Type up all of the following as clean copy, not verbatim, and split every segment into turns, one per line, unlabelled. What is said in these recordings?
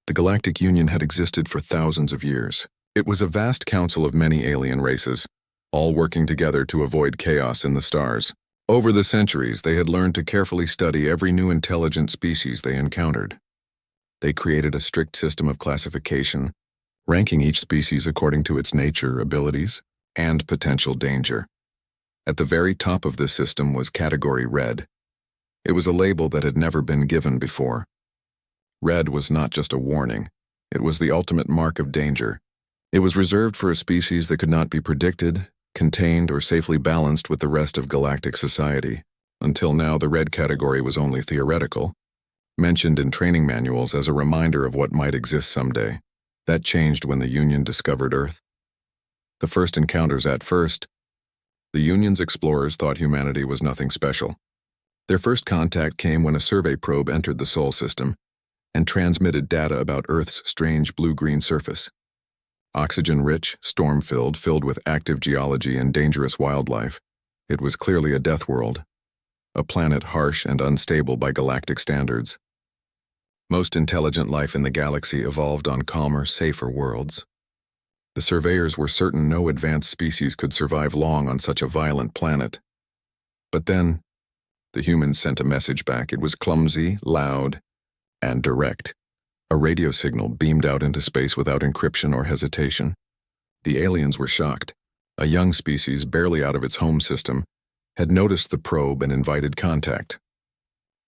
The Galactic Union had existed for thousands of years. It was a vast council of many alien races, all working together to avoid chaos in the stars. Over the centuries, they had learned to carefully study every new intelligent species they encountered. They created a strict system of classification, ranking each species according to its nature, abilities, and potential danger. At the very top of this system was Category Red. It was a label that had never been given before. Red was not just a warning, it was the ultimate mark of danger. It was reserved for a species that could not be predicted, contained, or safely balanced with the rest of galactic society. Until now, the red category was only theoretical, mentioned in training manuals as a reminder of what might exist someday. That changed when the Union discovered Earth. The first encounters at first, the Union's explorers thought humanity was nothing special. Their first contact came when a survey probe entered the Sol system and transmitted data about Earth's strange blue-green surface. Oxygen-rich, storm-filled, filled with active geology and dangerous wildlife, it was clearly a death world, a planet harsh and unstable by galactic standards. Most intelligent life in the galaxy evolved on calmer, safer worlds. The surveyors were certain no advanced species could survive long on such a violent planet. But then, the humans sent a message back. It was clumsy, loud, and direct. A radio signal beamed out into space without encryption or hesitation. The aliens were shocked. A young species, barely out of its home system, had noticed the probe and invited contact.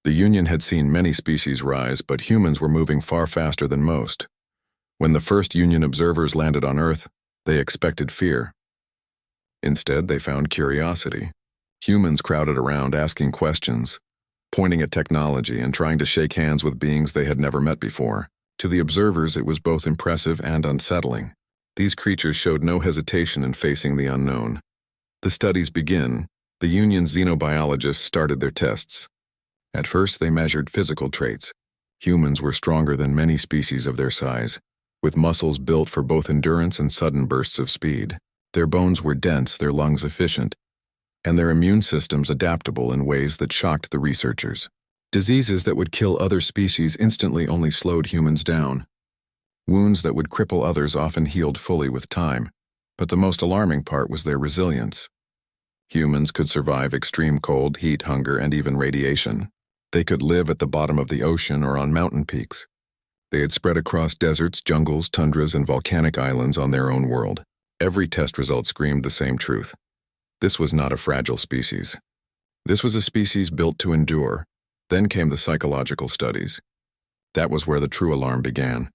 The Union had seen many species rise, but humans were moving far faster than most. When the first Union observers landed on Earth, they expected fear. Instead, they found curiosity. Humans crowded around asking questions, pointing at technology and trying to shake hands with beings they had never met before. To the observers, it was both impressive and unsettling. These creatures showed no hesitation in facing the unknown. The studies begin. The Union's xenobiologists started their tests. At first, they measured physical traits. Humans were stronger than many species of their size, with muscles built for both endurance and sudden bursts of speed. Their bones were dense, their lungs efficient, and their immune systems adaptable in ways that shocked the researchers. Diseases that would kill other species instantly only slowed humans down. Wounds that would cripple others often healed fully with time. But the most alarming part was their resilience. Humans could survive extreme cold, heat, hunger, and even radiation. They could live at the bottom of the ocean or on mountain peaks. They had spread across deserts, jungles, tundras, and volcanic islands on their own world. Every test result screamed the same truth. This was not a fragile species. This was a species built to endure. Then came the psychological studies. That was where the true alarm began.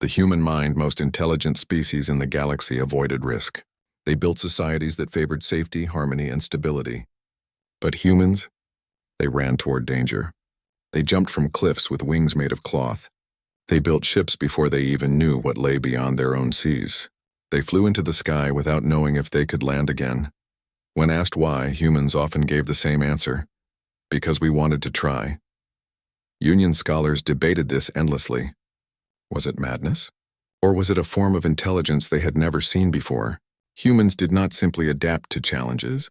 The human mind, most intelligent species in the galaxy, avoided risk. They built societies that favored safety, harmony, and stability. But humans, they ran toward danger. They jumped from cliffs with wings made of cloth. They built ships before they even knew what lay beyond their own seas. They flew into the sky without knowing if they could land again. When asked why, humans often gave the same answer: because we wanted to try. Union scholars debated this endlessly. Was it madness? Or was it a form of intelligence they had never seen before? Humans did not simply adapt to challenges.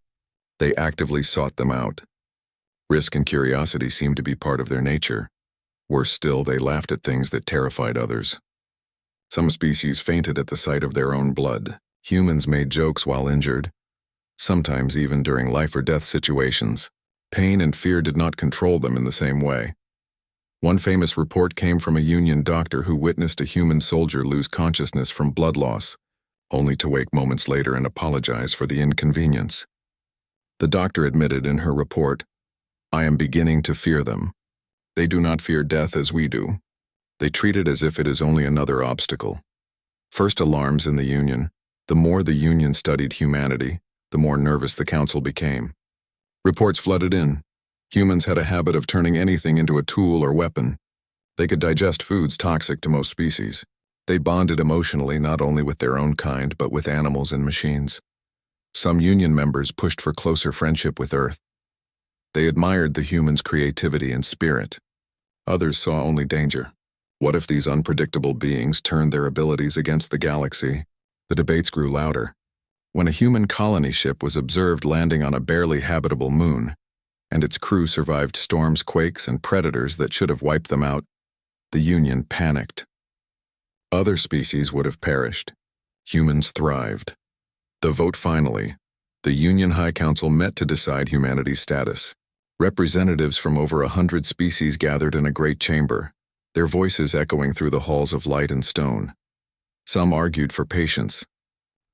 They actively sought them out. Risk and curiosity seemed to be part of their nature. Worse still, they laughed at things that terrified others. Some species fainted at the sight of their own blood. Humans made jokes while injured, sometimes even during life-or-death situations. Pain and fear did not control them in the same way. One famous report came from a Union doctor who witnessed a human soldier lose consciousness from blood loss, only to wake moments later and apologize for the inconvenience. The doctor admitted in her report, "I am beginning to fear them. They do not fear death as we do. They treat it as if it is only another obstacle." First alarms in the Union. The more the Union studied humanity, the more nervous the Council became. Reports flooded in. Humans had a habit of turning anything into a tool or weapon. They could digest foods toxic to most species. They bonded emotionally not only with their own kind, but with animals and machines. Some Union members pushed for closer friendship with Earth. They admired the humans' creativity and spirit. Others saw only danger. What if these unpredictable beings turned their abilities against the galaxy? The debates grew louder. When a human colony ship was observed landing on a barely habitable moon, and its crew survived storms, quakes, and predators that should have wiped them out, the Union panicked. Other species would have perished. Humans thrived. The vote finally. The Union High Council met to decide humanity's status. Representatives from over 100 species gathered in a great chamber, their voices echoing through the halls of light and stone. Some argued for patience.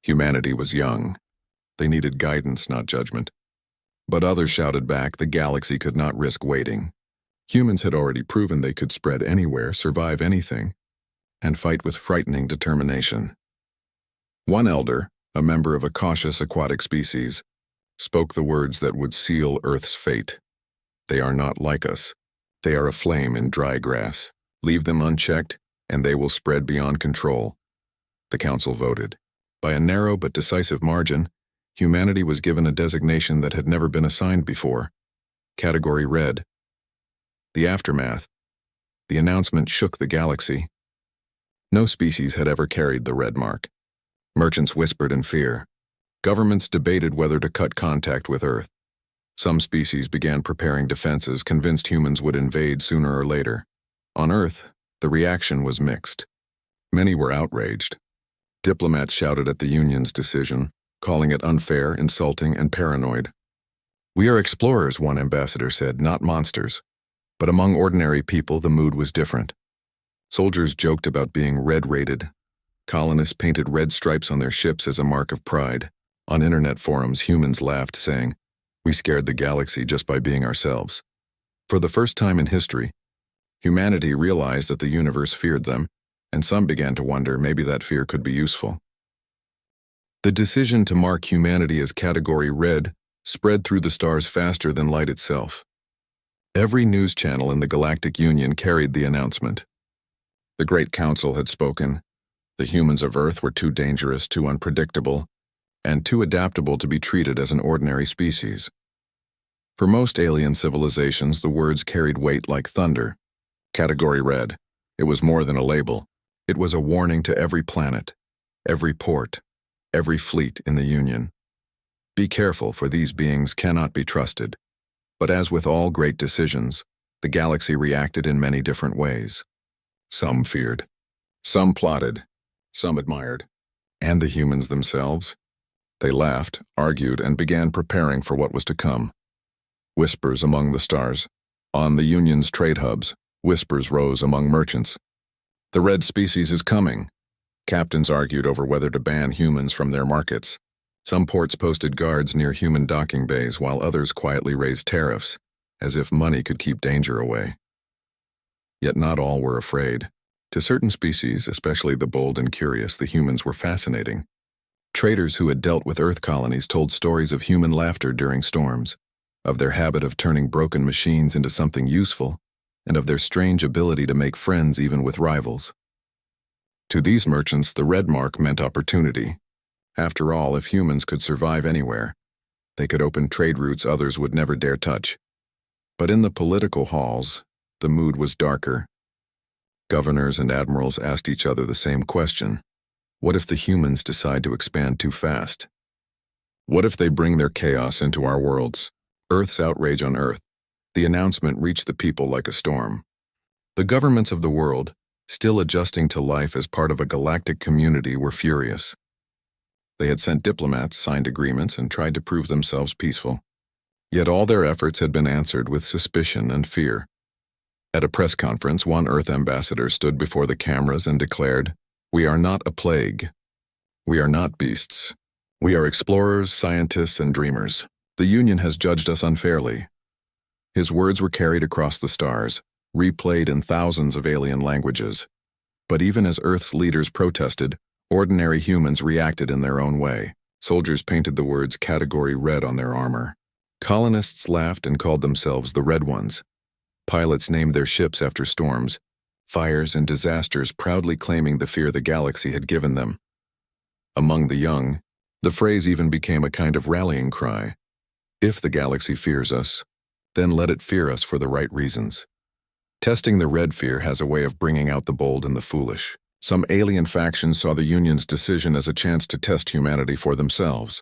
Humanity was young. They needed guidance, not judgment. But others shouted back the galaxy could not risk waiting. Humans had already proven they could spread anywhere, survive anything, and fight with frightening determination. One elder, a member of a cautious aquatic species, spoke the words that would seal Earth's fate. They are not like us. They are a flame in dry grass. Leave them unchecked, and they will spread beyond control. The council voted. By a narrow but decisive margin, humanity was given a designation that had never been assigned before. Category Red. The aftermath. The announcement shook the galaxy. No species had ever carried the red mark. Merchants whispered in fear. Governments debated whether to cut contact with Earth. Some species began preparing defenses, convinced humans would invade sooner or later. On Earth, the reaction was mixed. Many were outraged. Diplomats shouted at the Union's decision, calling it unfair, insulting, and paranoid. "We are explorers," one ambassador said, "not monsters." But among ordinary people, the mood was different. Soldiers joked about being red-rated. Colonists painted red stripes on their ships as a mark of pride. On internet forums, humans laughed, saying, "We scared the galaxy just by being ourselves." For the first time in history, humanity realized that the universe feared them, and some began to wonder maybe that fear could be useful. The decision to mark humanity as Category Red spread through the stars faster than light itself. Every news channel in the Galactic Union carried the announcement. The Great Council had spoken. The humans of Earth were too dangerous, too unpredictable, and too adaptable to be treated as an ordinary species. For most alien civilizations, the words carried weight like thunder. Category Red. It was more than a label. It was a warning to every planet, every port, every fleet in the Union. Be careful, for these beings cannot be trusted. But as with all great decisions, the galaxy reacted in many different ways. Some feared. Some plotted. Some admired. And the humans themselves? They laughed, argued, and began preparing for what was to come. Whispers among the stars. On the Union's trade hubs, whispers rose among merchants. The red species is coming. Captains argued over whether to ban humans from their markets. Some ports posted guards near human docking bays, while others quietly raised tariffs, as if money could keep danger away. Yet not all were afraid. To certain species, especially the bold and curious, the humans were fascinating. Traders who had dealt with Earth colonies told stories of human laughter during storms, of their habit of turning broken machines into something useful, and of their strange ability to make friends even with rivals. To these merchants, the red mark meant opportunity. After all, if humans could survive anywhere, they could open trade routes others would never dare touch. But in the political halls, the mood was darker. Governors and admirals asked each other the same question. What if the humans decide to expand too fast? What if they bring their chaos into our worlds? Earth's outrage on Earth. The announcement reached the people like a storm. The governments of the world, still adjusting to life as part of a galactic community, were furious. They had sent diplomats, signed agreements, and tried to prove themselves peaceful. Yet all their efforts had been answered with suspicion and fear. At a press conference, one Earth ambassador stood before the cameras and declared, "We are not a plague. We are not beasts. We are explorers, scientists, and dreamers. The Union has judged us unfairly." His words were carried across the stars, replayed in thousands of alien languages. But even as Earth's leaders protested, ordinary humans reacted in their own way. Soldiers painted the words Category Red on their armor. Colonists laughed and called themselves the Red Ones. Pilots named their ships after storms, fires, and disasters, proudly claiming the fear the galaxy had given them. Among the young, the phrase even became a kind of rallying cry. If the galaxy fears us, then let it fear us for the right reasons. Testing the red fear has a way of bringing out the bold and the foolish. Some alien factions saw the Union's decision as a chance to test humanity for themselves.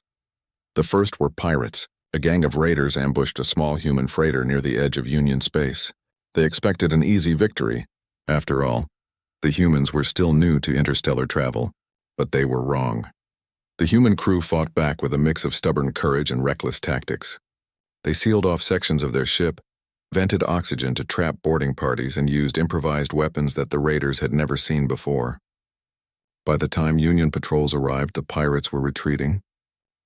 The first were pirates. A gang of raiders ambushed a small human freighter near the edge of Union space. They expected an easy victory. After all, The humans were still new to interstellar travel, but they were wrong. The human crew fought back with a mix of stubborn courage and reckless tactics. They sealed off sections of their ship, vented oxygen to trap boarding parties, and used improvised weapons that the raiders had never seen before. By the time Union patrols arrived, the pirates were retreating.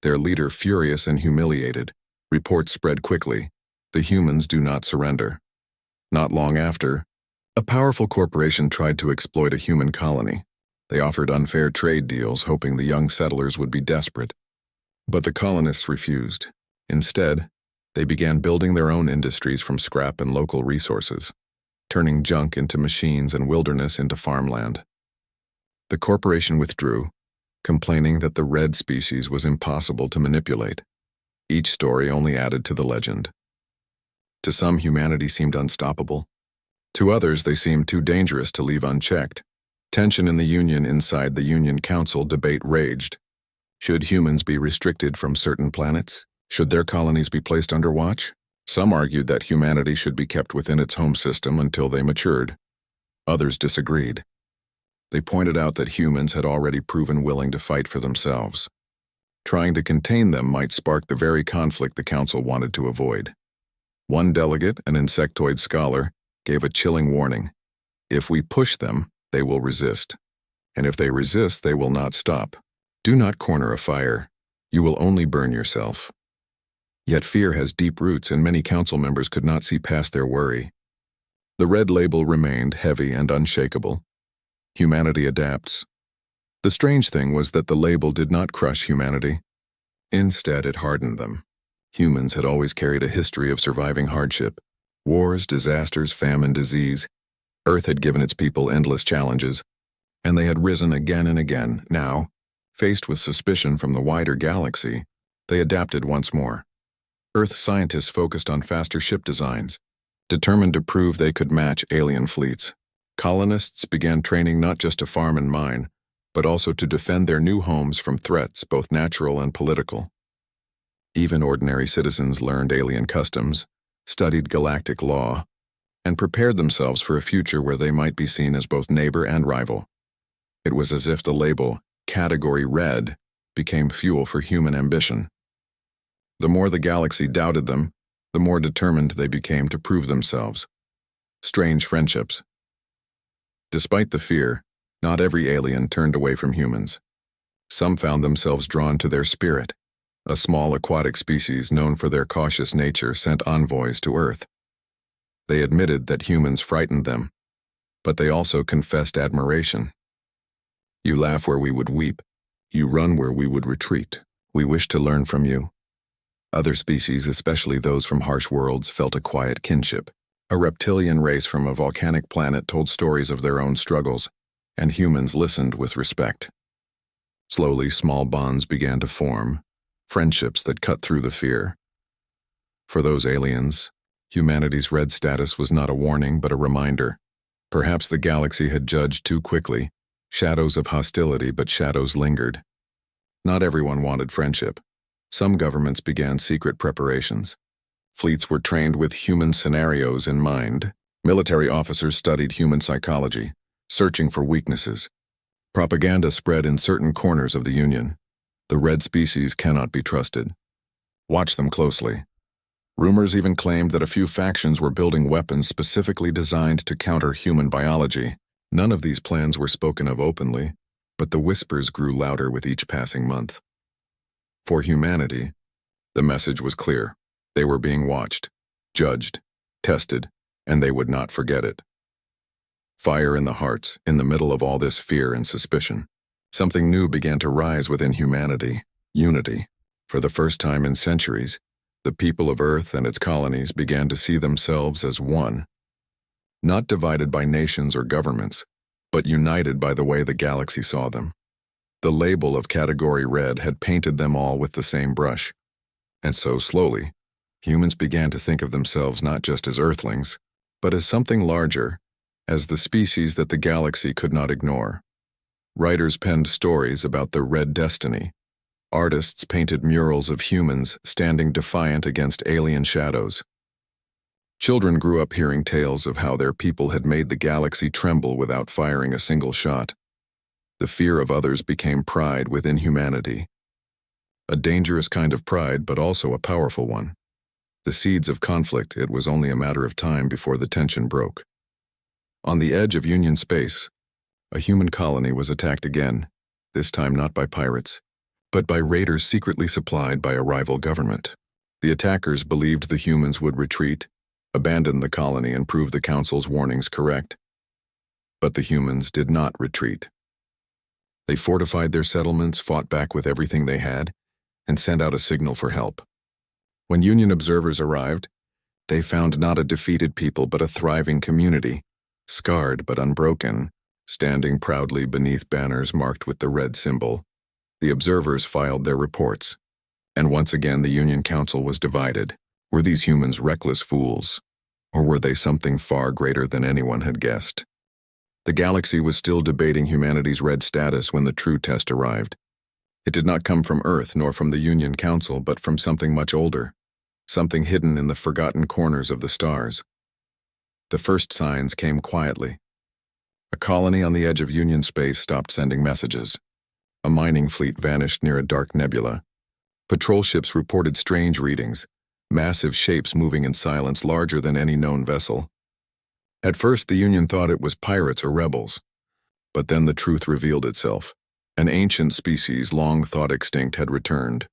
Their leader furious and humiliated. Reports spread quickly. The humans do not surrender. Not long after, a powerful corporation tried to exploit a human colony. They offered unfair trade deals, hoping the young settlers would be desperate. But the colonists refused. Instead, they began building their own industries from scrap and local resources, turning junk into machines and wilderness into farmland. The corporation withdrew, complaining that the red species was impossible to manipulate. Each story only added to the legend. To some, humanity seemed unstoppable. To others, they seemed too dangerous to leave unchecked. Tension in the Union inside the Union Council debate raged. Should humans be restricted from certain planets? Should their colonies be placed under watch? Some argued that humanity should be kept within its home system until they matured. Others disagreed. They pointed out that humans had already proven willing to fight for themselves. Trying to contain them might spark the very conflict the Council wanted to avoid. One delegate, an insectoid scholar, gave a chilling warning. If we push them, they will resist. And if they resist, they will not stop. Do not corner a fire. You will only burn yourself. Yet fear has deep roots, and many council members could not see past their worry. The red label remained heavy and unshakable. Humanity adapts. The strange thing was that the label did not crush humanity. Instead, it hardened them. Humans had always carried a history of surviving hardship. Wars, disasters, famine, disease. Earth had given its people endless challenges, and they had risen again and again. Now, faced with suspicion from the wider galaxy, they adapted once more. Earth scientists focused on faster ship designs, determined to prove they could match alien fleets. Colonists began training not just to farm and mine, but also to defend their new homes from threats, both natural and political. Even ordinary citizens learned alien customs, studied galactic law, and prepared themselves for a future where they might be seen as both neighbor and rival. It was as if the label, Category Red, became fuel for human ambition. The more the galaxy doubted them, the more determined they became to prove themselves. Strange friendships. Despite the fear, not every alien turned away from humans. Some found themselves drawn to their spirit. A small aquatic species known for their cautious nature sent envoys to Earth. They admitted that humans frightened them, but they also confessed admiration. You laugh where we would weep. You run where we would retreat. We wish to learn from you. Other species, especially those from harsh worlds, felt a quiet kinship. A reptilian race from a volcanic planet told stories of their own struggles, and humans listened with respect. Slowly, small bonds began to form, friendships that cut through the fear. For those aliens, humanity's red status was not a warning but a reminder. Perhaps the galaxy had judged too quickly, shadows of hostility, but shadows lingered. Not everyone wanted friendship. Some governments began secret preparations. Fleets were trained with human scenarios in mind. Military officers studied human psychology, searching for weaknesses. Propaganda spread in certain corners of the Union. The red species cannot be trusted. Watch them closely. Rumors even claimed that a few factions were building weapons specifically designed to counter human biology. None of these plans were spoken of openly, but the whispers grew louder with each passing month. For humanity, the message was clear. They were being watched, judged, tested, and they would not forget it. Fire in the hearts, in the middle of all this fear and suspicion. Something new began to rise within humanity, unity. For the first time in centuries, the people of Earth and its colonies began to see themselves as one. Not divided by nations or governments, but united by the way the galaxy saw them. The label of Category Red had painted them all with the same brush. And so slowly, humans began to think of themselves not just as Earthlings, but as something larger, as the species that the galaxy could not ignore. Writers penned stories about the Red Destiny. Artists painted murals of humans standing defiant against alien shadows. Children grew up hearing tales of how their people had made the galaxy tremble without firing a single shot. The fear of others became pride within humanity. A dangerous kind of pride, but also a powerful one. The seeds of conflict, it was only a matter of time before the tension broke. On the edge of Union space, a human colony was attacked again, this time not by pirates, but by raiders secretly supplied by a rival government. The attackers believed the humans would retreat, abandon the colony, and prove the Council's warnings correct. But the humans did not retreat. They fortified their settlements, fought back with everything they had, and sent out a signal for help. When Union observers arrived, they found not a defeated people but a thriving community, scarred but unbroken, standing proudly beneath banners marked with the red symbol. The observers filed their reports, and once again the Union Council was divided. Were these humans reckless fools, or were they something far greater than anyone had guessed? The galaxy was still debating humanity's red status when the true test arrived. It did not come from Earth nor from the Union Council, but from something much older, something hidden in the forgotten corners of the stars. The first signs came quietly. A colony on the edge of Union space stopped sending messages. A mining fleet vanished near a dark nebula. Patrol ships reported strange readings, massive shapes moving in silence larger than any known vessel. At first, the Union thought it was pirates or rebels. But then the truth revealed itself. An ancient species long thought extinct had returned.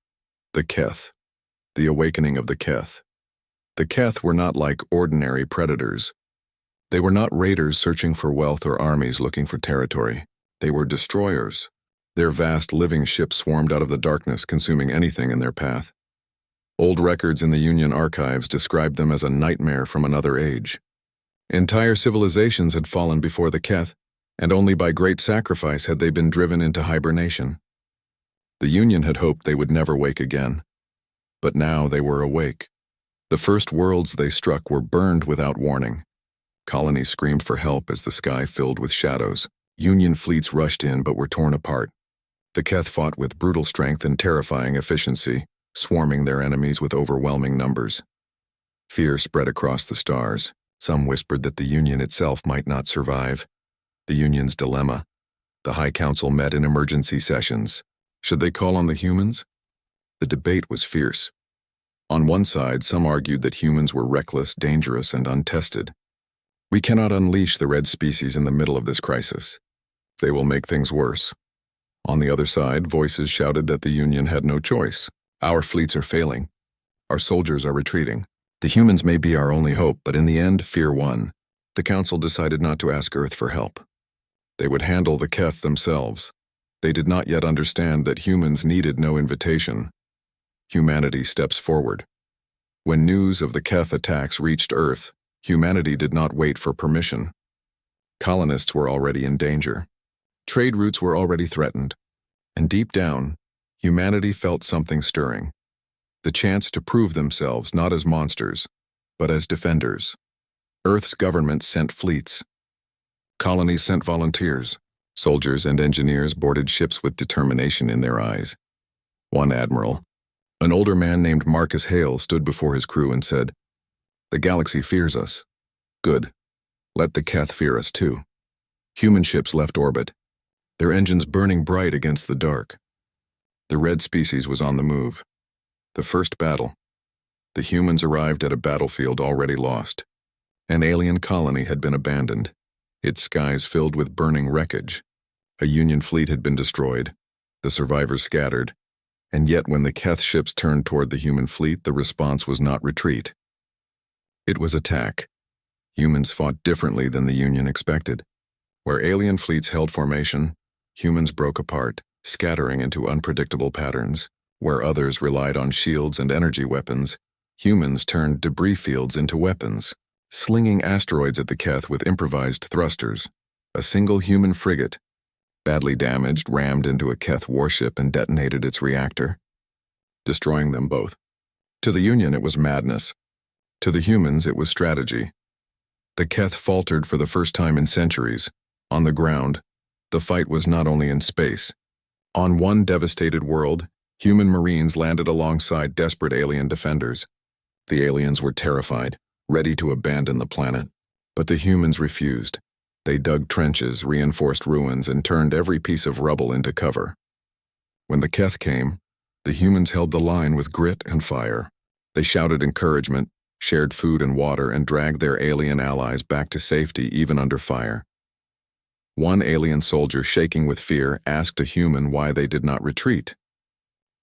The Keth. The awakening of the Keth. The Keth were not like ordinary predators. They were not raiders searching for wealth or armies looking for territory. They were destroyers. Their vast living ships swarmed out of the darkness, consuming anything in their path. Old records in the Union archives described them as a nightmare from another age. Entire civilizations had fallen before the Keth, and only by great sacrifice had they been driven into hibernation. The Union had hoped they would never wake again. But now they were awake. The first worlds they struck were burned without warning. Colonies screamed for help as the sky filled with shadows. Union fleets rushed in but were torn apart. The Keth fought with brutal strength and terrifying efficiency, swarming their enemies with overwhelming numbers. Fear spread across the stars. Some whispered that the Union itself might not survive. The Union's dilemma. The High Council met in emergency sessions. Should they call on the humans? The debate was fierce. On one side, some argued that humans were reckless, dangerous, and untested. We cannot unleash the red species in the middle of this crisis. They will make things worse. On the other side, voices shouted that the Union had no choice. Our fleets are failing. Our soldiers are retreating. The humans may be our only hope, but in the end, fear won. The Council decided not to ask Earth for help. They would handle the Keth themselves. They did not yet understand that humans needed no invitation. Humanity steps forward. When news of the Keth attacks reached Earth, humanity did not wait for permission. Colonists were already in danger. Trade routes were already threatened. And deep down, humanity felt something stirring. The chance to prove themselves not as monsters, but as defenders. Earth's government sent fleets. Colonies sent volunteers. Soldiers and engineers boarded ships with determination in their eyes. One admiral, an older man named Marcus Hale, stood before his crew and said, "The galaxy fears us. Good. Let the Keth fear us too." Human ships left orbit, their engines burning bright against the dark. The red species was on the move. The first battle. The humans arrived at a battlefield already lost. An alien colony had been abandoned, its skies filled with burning wreckage. A Union fleet had been destroyed, the survivors scattered, and yet when the Keth ships turned toward the human fleet, the response was not retreat. It was attack. Humans fought differently than the Union expected. Where alien fleets held formation, humans broke apart, scattering into unpredictable patterns. Where others relied on shields and energy weapons, humans turned debris fields into weapons, slinging asteroids at the Keth with improvised thrusters. A single human frigate, badly damaged, rammed into a Keth warship and detonated its reactor, destroying them both. To the Union, it was madness. To the humans, it was strategy. The Keth faltered for the first time in centuries. On the ground, the fight was not only in space. On one devastated world, human marines landed alongside desperate alien defenders. The aliens were terrified. ready to abandon the planet. But the humans refused. They dug trenches, reinforced ruins, and turned every piece of rubble into cover. When the Keth came, the humans held the line with grit and fire. They shouted encouragement, shared food and water, and dragged their alien allies back to safety even under fire. One alien soldier, shaking with fear, asked a human why they did not retreat.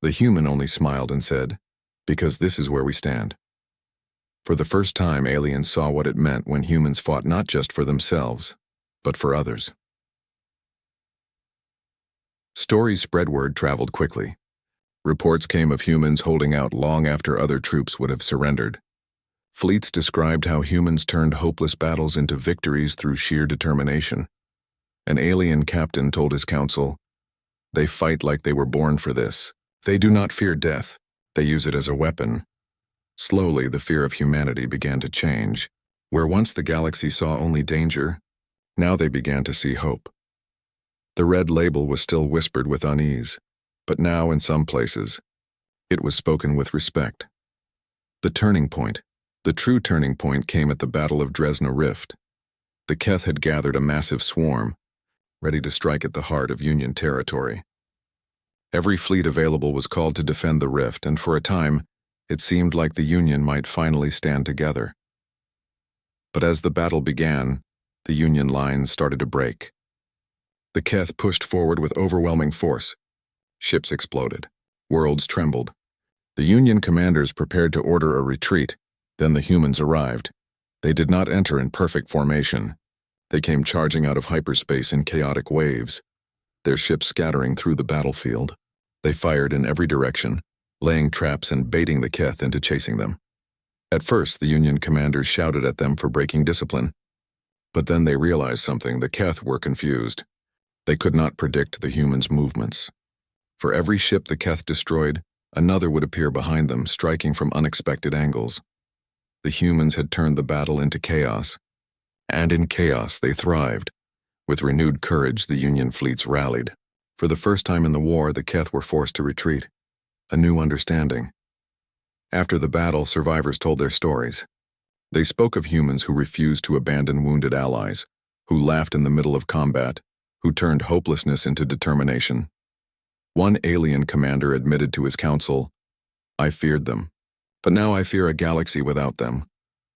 The human only smiled and said, "Because this is where we stand." For the first time, aliens saw what it meant when humans fought not just for themselves, but for others. Stories spread, word traveled quickly. Reports came of humans holding out long after other troops would have surrendered. Fleets described how humans turned hopeless battles into victories through sheer determination. An alien captain told his council, "They fight like they were born for this. They do not fear death. They use it as a weapon." Slowly, the fear of humanity began to change. Where once the galaxy saw only danger, now they began to see hope. The red label was still whispered with unease, but now in some places, it was spoken with respect. The turning point, the true turning point, came at the Battle of Dresna Rift. The Keth had gathered a massive swarm, ready to strike at the heart of Union territory. Every fleet available was called to defend the rift, and for a time, it seemed like the Union might finally stand together. But as the battle began, the Union lines started to break. The Keth pushed forward with overwhelming force. Ships exploded. Worlds trembled. The Union commanders prepared to order a retreat. Then the humans arrived. They did not enter in perfect formation. They came charging out of hyperspace in chaotic waves, their ships scattering through the battlefield. They fired in every direction, laying traps and baiting the Keth into chasing them. At first, the Union commanders shouted at them for breaking discipline. But then they realized something. The Keth were confused. They could not predict the humans' movements. For every ship the Keth destroyed, another would appear behind them, striking from unexpected angles. The humans had turned the battle into chaos, and in chaos they thrived. With renewed courage, the Union fleets rallied. For the first time in the war, the Keth were forced to retreat. A new understanding. After the battle, survivors told their stories. They spoke of humans who refused to abandon wounded allies, who laughed in the middle of combat, who turned hopelessness into determination. One alien commander admitted to his council, "I feared them, but now I fear a galaxy without them."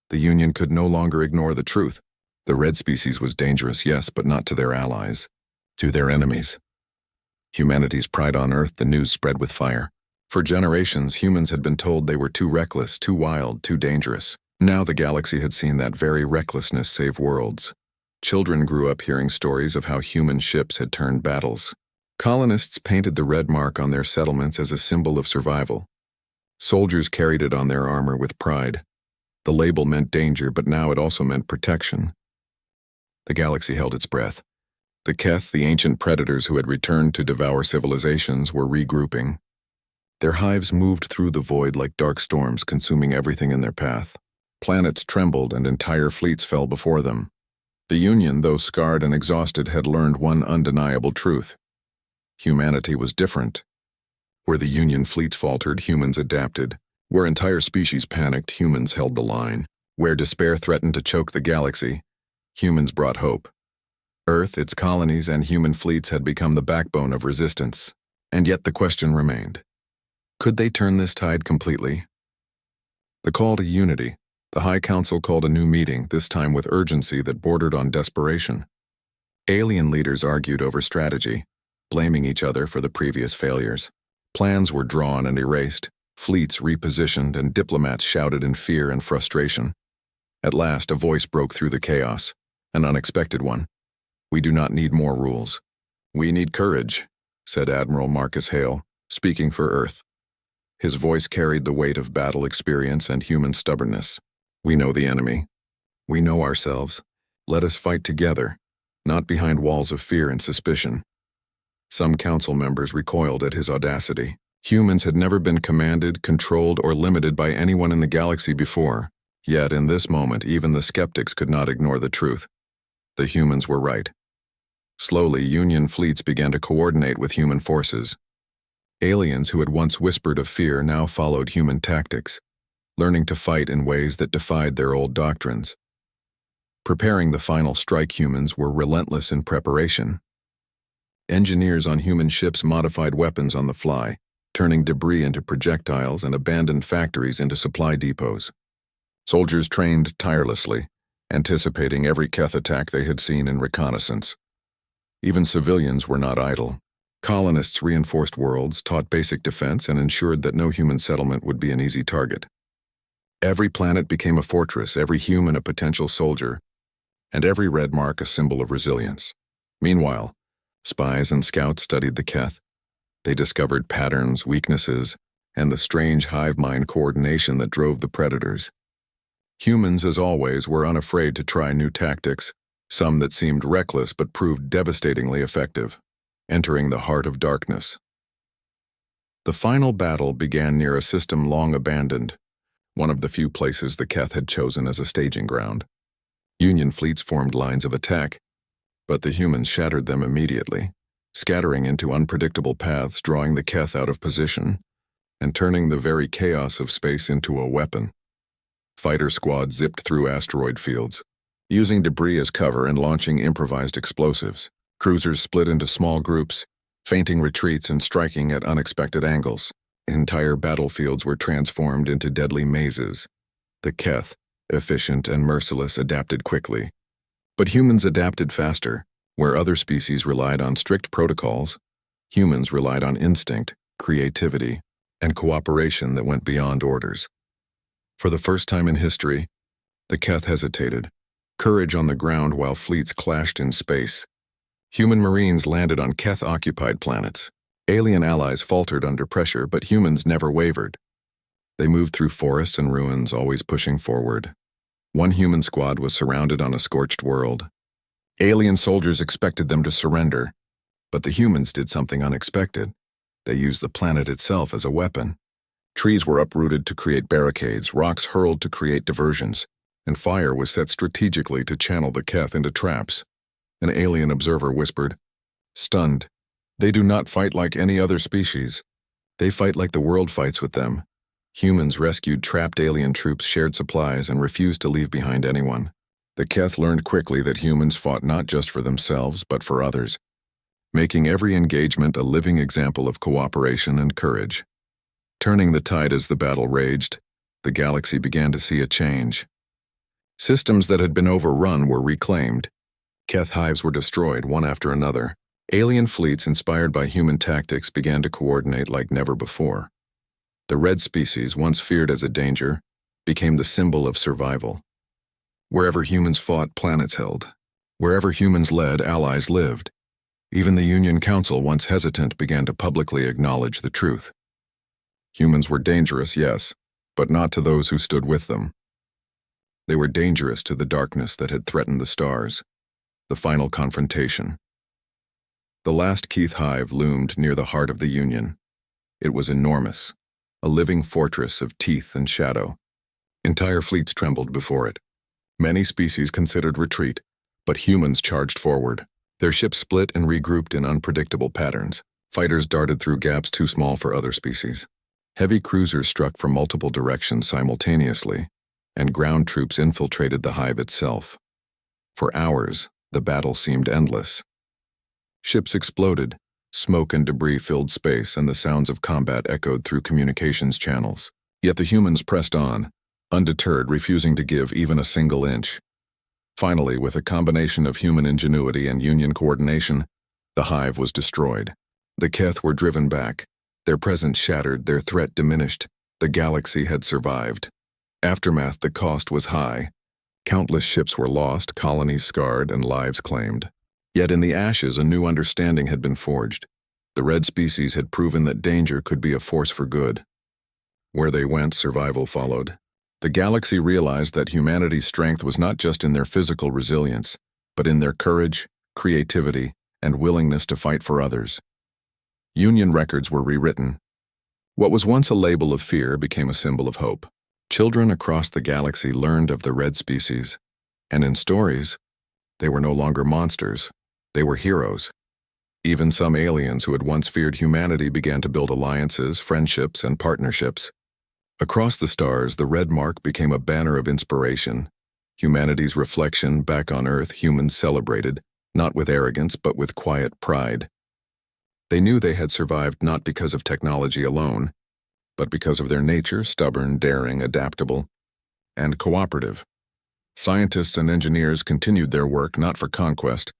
The Union could no longer ignore the truth. The red species was dangerous, yes, but not to their allies, to their enemies. Humanity's pride on Earth, the news spread with fire. For generations, humans had been told they were too reckless, too wild, too dangerous. Now the galaxy had seen that very recklessness save worlds. Children grew up hearing stories of how human ships had turned battles. Colonists painted the red mark on their settlements as a symbol of survival. Soldiers carried it on their armor with pride. The label meant danger, but now it also meant protection. The galaxy held its breath. The Keth, the ancient predators who had returned to devour civilizations, were regrouping. Their hives moved through the void like dark storms, consuming everything in their path. Planets trembled and entire fleets fell before them. The Union, though scarred and exhausted, had learned one undeniable truth. Humanity was different. Where the Union fleets faltered, humans adapted. Where entire species panicked, humans held the line. Where despair threatened to choke the galaxy, humans brought hope. Earth, its colonies, and human fleets had become the backbone of resistance. And yet the question remained. Could they turn this tide completely? The call to unity. The High Council called a new meeting, this time with urgency that bordered on desperation. Alien leaders argued over strategy, blaming each other for the previous failures. Plans were drawn and erased, fleets repositioned, and diplomats shouted in fear and frustration. At last, a voice broke through the chaos, an unexpected one. "We do not need more rules. We need courage," said Admiral Marcus Hale, speaking for Earth. His voice carried the weight of battle experience and human stubbornness. "We know the enemy. We know ourselves. Let us fight together, not behind walls of fear and suspicion." Some council members recoiled at his audacity. Humans had never been commanded, controlled, or limited by anyone in the galaxy before. Yet in this moment, even the skeptics could not ignore the truth. The humans were right. Slowly, Union fleets began to coordinate with human forces. Aliens who had once whispered of fear now followed human tactics. learning to fight in ways that defied their old doctrines. Preparing the final strike, humans were relentless in preparation. Engineers on human ships modified weapons on the fly, turning debris into projectiles and abandoned factories into supply depots. Soldiers trained tirelessly, anticipating every Keth attack they had seen in reconnaissance. Even civilians were not idle. Colonists reinforced worlds, taught basic defense, and ensured that no human settlement would be an easy target. Every planet became a fortress, every human a potential soldier, and every red mark a symbol of resilience. Meanwhile, spies and scouts studied the Keth. They discovered patterns, weaknesses, and the strange hive mind coordination that drove the predators. Humans, as always, were unafraid to try new tactics, some that seemed reckless but proved devastatingly effective, entering the heart of darkness. The final battle began near a system long abandoned, one of the few places the Keth had chosen as a staging ground. Union fleets formed lines of attack, but the humans shattered them immediately, scattering into unpredictable paths, drawing the Keth out of position, and turning the very chaos of space into a weapon. Fighter squads zipped through asteroid fields, using debris as cover and launching improvised explosives. Cruisers split into small groups, feinting retreats and striking at unexpected angles. Entire battlefields were transformed into deadly mazes. The Keth, efficient and merciless, adapted quickly. But humans adapted faster. Where other species relied on strict protocols, humans relied on instinct, creativity, and cooperation that went beyond orders. For the first time in history, the Keth hesitated, courage on the ground while fleets clashed in space. Human marines landed on Keth-occupied planets. Alien allies faltered under pressure, but humans never wavered. They moved through forests and ruins, always pushing forward. One human squad was surrounded on a scorched world. Alien soldiers expected them to surrender, but the humans did something unexpected. They used the planet itself as a weapon. Trees were uprooted to create barricades, rocks hurled to create diversions, and fire was set strategically to channel the Keth into traps. An alien observer whispered, stunned, "They do not fight like any other species. They fight like the world fights with them." Humans rescued trapped alien troops, shared supplies, and refused to leave behind anyone. The Keth learned quickly that humans fought not just for themselves, but for others, making every engagement a living example of cooperation and courage. Turning the tide as the battle raged, the galaxy began to see a change. Systems that had been overrun were reclaimed. Keth hives were destroyed, one after another. Alien fleets inspired by human tactics began to coordinate like never before. The red species, once feared as a danger, became the symbol of survival. Wherever humans fought, planets held. Wherever humans led, allies lived. Even the Union Council, once hesitant, began to publicly acknowledge the truth. Humans were dangerous, yes, but not to those who stood with them. They were dangerous to the darkness that had threatened the stars. The final confrontation. The last Keth hive loomed near the heart of the Union. It was enormous, a living fortress of teeth and shadow. Entire fleets trembled before it. Many species considered retreat, but humans charged forward. Their ships split and regrouped in unpredictable patterns. Fighters darted through gaps too small for other species. Heavy cruisers struck from multiple directions simultaneously, and ground troops infiltrated the hive itself. For hours, the battle seemed endless. Ships exploded, smoke and debris filled space, and the sounds of combat echoed through communications channels. Yet the humans pressed on, undeterred, refusing to give even a single inch. Finally, with a combination of human ingenuity and Union coordination, the hive was destroyed. The Keth were driven back, their presence shattered, their threat diminished. The galaxy had survived. Aftermath, the cost was high. Countless ships were lost, colonies scarred, and lives claimed. Yet in the ashes, a new understanding had been forged. The red species had proven that danger could be a force for good. Where they went, survival followed. The galaxy realized that humanity's strength was not just in their physical resilience, but in their courage, creativity, and willingness to fight for others. Union records were rewritten. What was once a label of fear became a symbol of hope. Children across the galaxy learned of the red species, and in stories, they were no longer monsters, they were heroes. Even some aliens who had once feared humanity began to build alliances, friendships, and partnerships. Across the stars, the red mark became a banner of inspiration. Humanity's reflection back on Earth, humans celebrated, not with arrogance but with quiet pride. They knew they had survived not because of technology alone, but because of their nature, stubborn, daring, adaptable, and cooperative. Scientists and engineers continued their work not for conquest,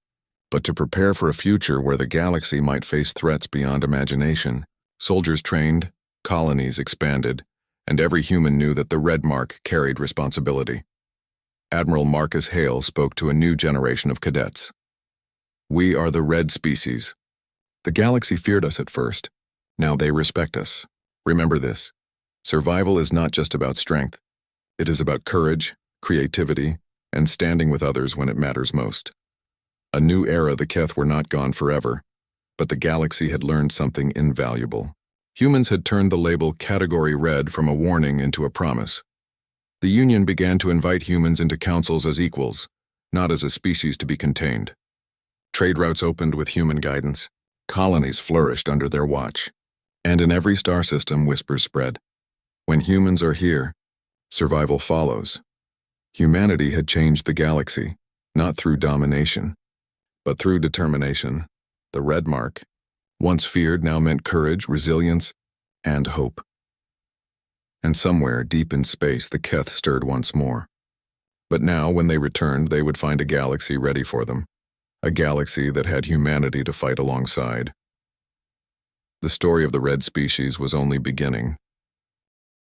but to prepare for a future where the galaxy might face threats beyond imagination. Soldiers trained, colonies expanded, and every human knew that the red mark carried responsibility. Admiral Marcus Hale spoke to a new generation of cadets. "We are the red species. The galaxy feared us at first. Now they respect us. Remember this. Survival is not just about strength. It is about courage, creativity, and standing with others when it matters most." A new era. The Keth were not gone forever, but the galaxy had learned something invaluable. Humans had turned the label Category Red from a warning into a promise. The Union began to invite humans into councils as equals, not as a species to be contained. Trade routes opened with human guidance. Colonies flourished under their watch. And in every star system, whispers spread. When humans are here, survival follows. Humanity had changed the galaxy, not through domination, but through determination. The red mark, once feared, now meant courage, resilience, and hope. And somewhere deep in space, the Keth stirred once more. But now, when they returned, they would find a galaxy ready for them, a galaxy that had humanity to fight alongside. The story of the red species was only beginning.